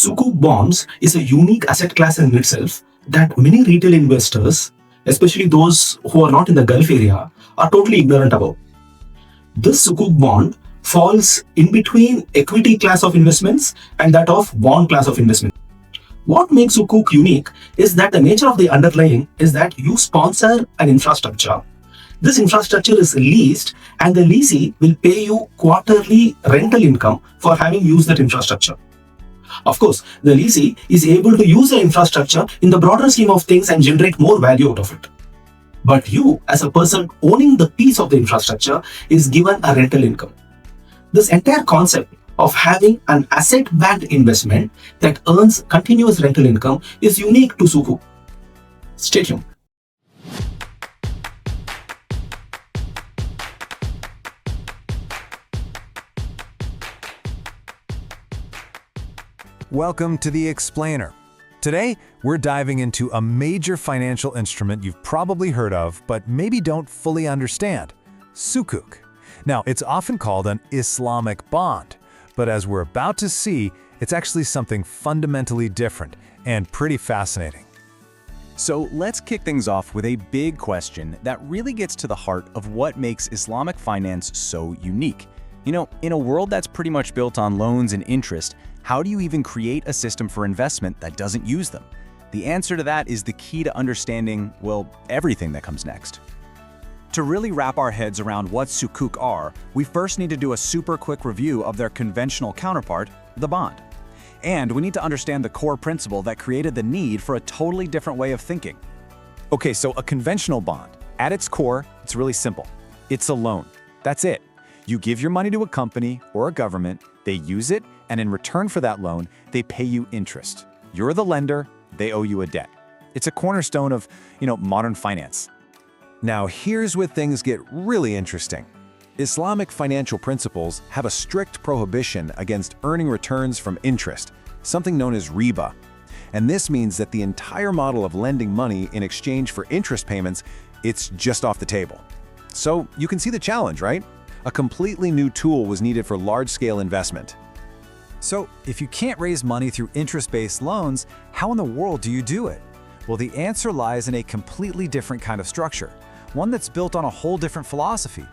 Sukuk bonds is a unique asset class in itself that many retail investors, especially those who are not in the Gulf area, are totally ignorant about. This Sukuk bond falls in between equity class of investments and that of bond class of investment. What makes Sukuk unique is that the nature of the underlying is that you sponsor an infrastructure. This infrastructure is leased and the leasee will pay you quarterly rental income for having used that infrastructure. Of course, the leasee is able to use the infrastructure in the broader scheme of things and generate more value out of it. But you, as a person owning the piece of the infrastructure, is given a rental income. This entire concept of having an asset-backed investment that earns continuous rental income is unique to Sukuk. Stay tuned. Welcome to The Explainer. Today, we're diving into a major financial instrument you've probably heard of, but maybe don't fully understand: Sukuk. Now, it's often called an Islamic bond, but as we're about to see, it's actually something fundamentally different and pretty fascinating. So let's kick things off with a big question that really gets to the heart of what makes Islamic finance so unique. You know, in a world that's pretty much built on loans and interest, how do you even create a system for investment that doesn't use them? The answer to that is the key to understanding, well, everything that comes next. To really wrap our heads around what Sukuk are, we first need to do a super quick review of their conventional counterpart, the bond. And we need to understand the core principle that created the need for a totally different way of thinking. Okay, so a conventional bond, at its core, it's really simple. It's a loan. That's it. You give your money to a company or a government, they use it, and in return for that loan, they pay you interest. You're the lender, they owe you a debt. It's a cornerstone of, modern finance. Now, here's where things get really interesting. Islamic financial principles have a strict prohibition against earning returns from interest, something known as riba. And this means that the entire model of lending money in exchange for interest payments, it's just off the table. So you can see the challenge, right? A completely new tool was needed for large-scale investment. So, if you can't raise money through interest-based loans, how in the world do you do it? Well, the answer lies in a completely different kind of structure, one that's built on a whole different philosophy.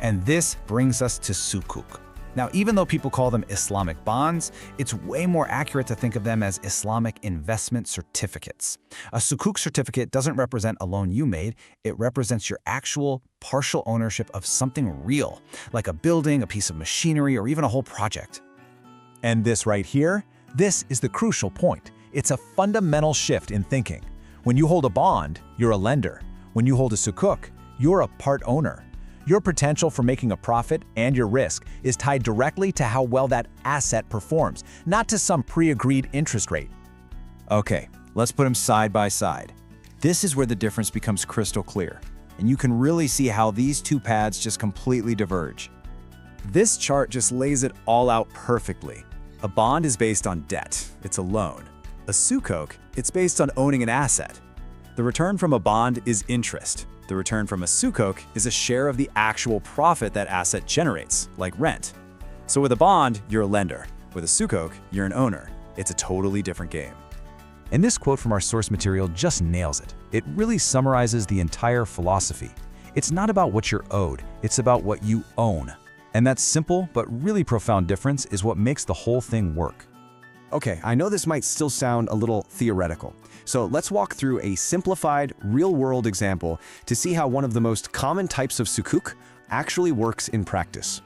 And this brings us to Sukuk. Now, even though people call them Islamic bonds, it's way more accurate to think of them as Islamic investment certificates. A Sukuk certificate doesn't represent a loan you made, it represents your actual partial ownership of something real, like a building, a piece of machinery, or even a whole project. And this right here, this is the crucial point. It's a fundamental shift in thinking. When you hold a bond, you're a lender. When you hold a Sukuk, you're a part owner. Your potential for making a profit and your risk is tied directly to how well that asset performs, not to some pre-agreed interest rate. Okay, let's put them side by side. This is where the difference becomes crystal clear, and you can really see how these two paths just completely diverge. This chart just lays it all out perfectly. A bond is based on debt, it's a loan. A Sukuk, it's based on owning an asset. The return from a bond is interest. The return from a Sukuk is a share of the actual profit that asset generates, like rent. So with a bond, you're a lender. With a Sukuk, you're an owner. It's a totally different game. And this quote from our source material just nails it. It really summarizes the entire philosophy. It's not about what you're owed, it's about what you own. And that simple but really profound difference is what makes the whole thing work. Okay, I know this might still sound a little theoretical, so let's walk through a simplified, real-world example to see how one of the most common types of Sukuk actually works in practice.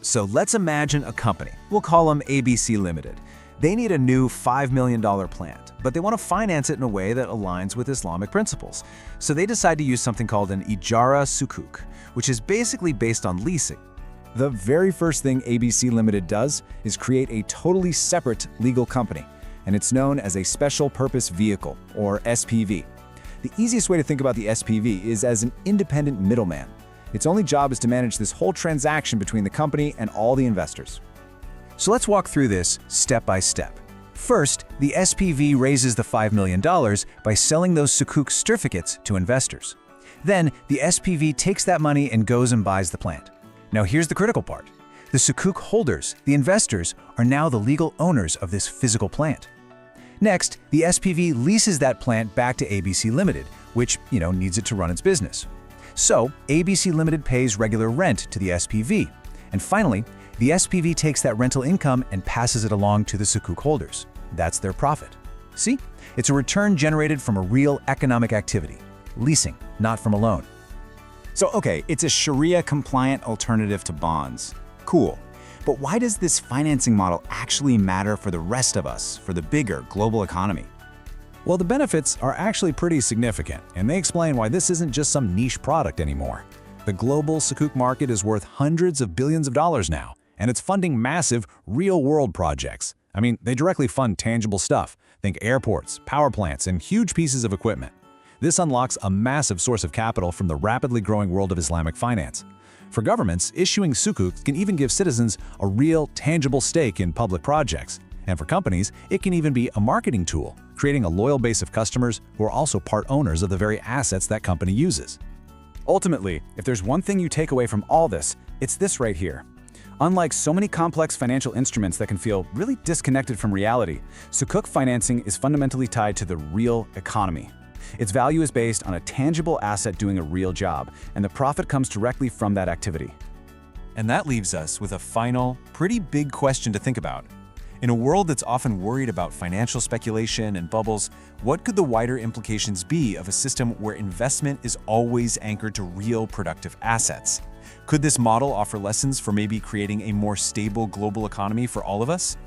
So let's imagine a company. We'll call them ABC Limited. They need a new $5 million plant, but they want to finance it in a way that aligns with Islamic principles. So they decide to use something called an Ijara Sukuk, which is basically based on leasing. The very first thing ABC Limited does is create a totally separate legal company, and it's known as a Special Purpose Vehicle, or SPV. The easiest way to think about the SPV is as an independent middleman. Its only job is to manage this whole transaction between the company and all the investors. So let's walk through this step by step. First, the SPV raises the $5 million by selling those Sukuk certificates to investors. Then, the SPV takes that money and goes and buys the plant. Now here's the critical part. The Sukuk holders, the investors, are now the legal owners of this physical plant. Next, the SPV leases that plant back to ABC Limited, which, needs it to run its business. So, ABC Limited pays regular rent to the SPV. And finally, the SPV takes that rental income and passes it along to the Sukuk holders. That's their profit. See? It's a return generated from a real economic activity. Leasing, not from a loan. So, okay, it's a Sharia-compliant alternative to bonds. Cool. But why does this financing model actually matter for the rest of us, for the bigger global economy? Well, the benefits are actually pretty significant, and they explain why this isn't just some niche product anymore. The global Sukuk market is worth hundreds of billions of dollars now, and it's funding massive, real-world projects. I mean, they directly fund tangible stuff. Think airports, power plants, and huge pieces of equipment. This unlocks a massive source of capital from the rapidly growing world of Islamic finance. For governments, issuing Sukuk can even give citizens a real, tangible stake in public projects. And for companies, it can even be a marketing tool, creating a loyal base of customers who are also part owners of the very assets that company uses. Ultimately, if there's one thing you take away from all this, it's this right here. Unlike so many complex financial instruments that can feel really disconnected from reality, Sukuk financing is fundamentally tied to the real economy. Its value is based on a tangible asset doing a real job, and the profit comes directly from that activity. And that leaves us with a final, pretty big question to think about. In a world that's often worried about financial speculation and bubbles, what could the wider implications be of a system where investment is always anchored to real productive assets? Could this model offer lessons for maybe creating a more stable global economy for all of us?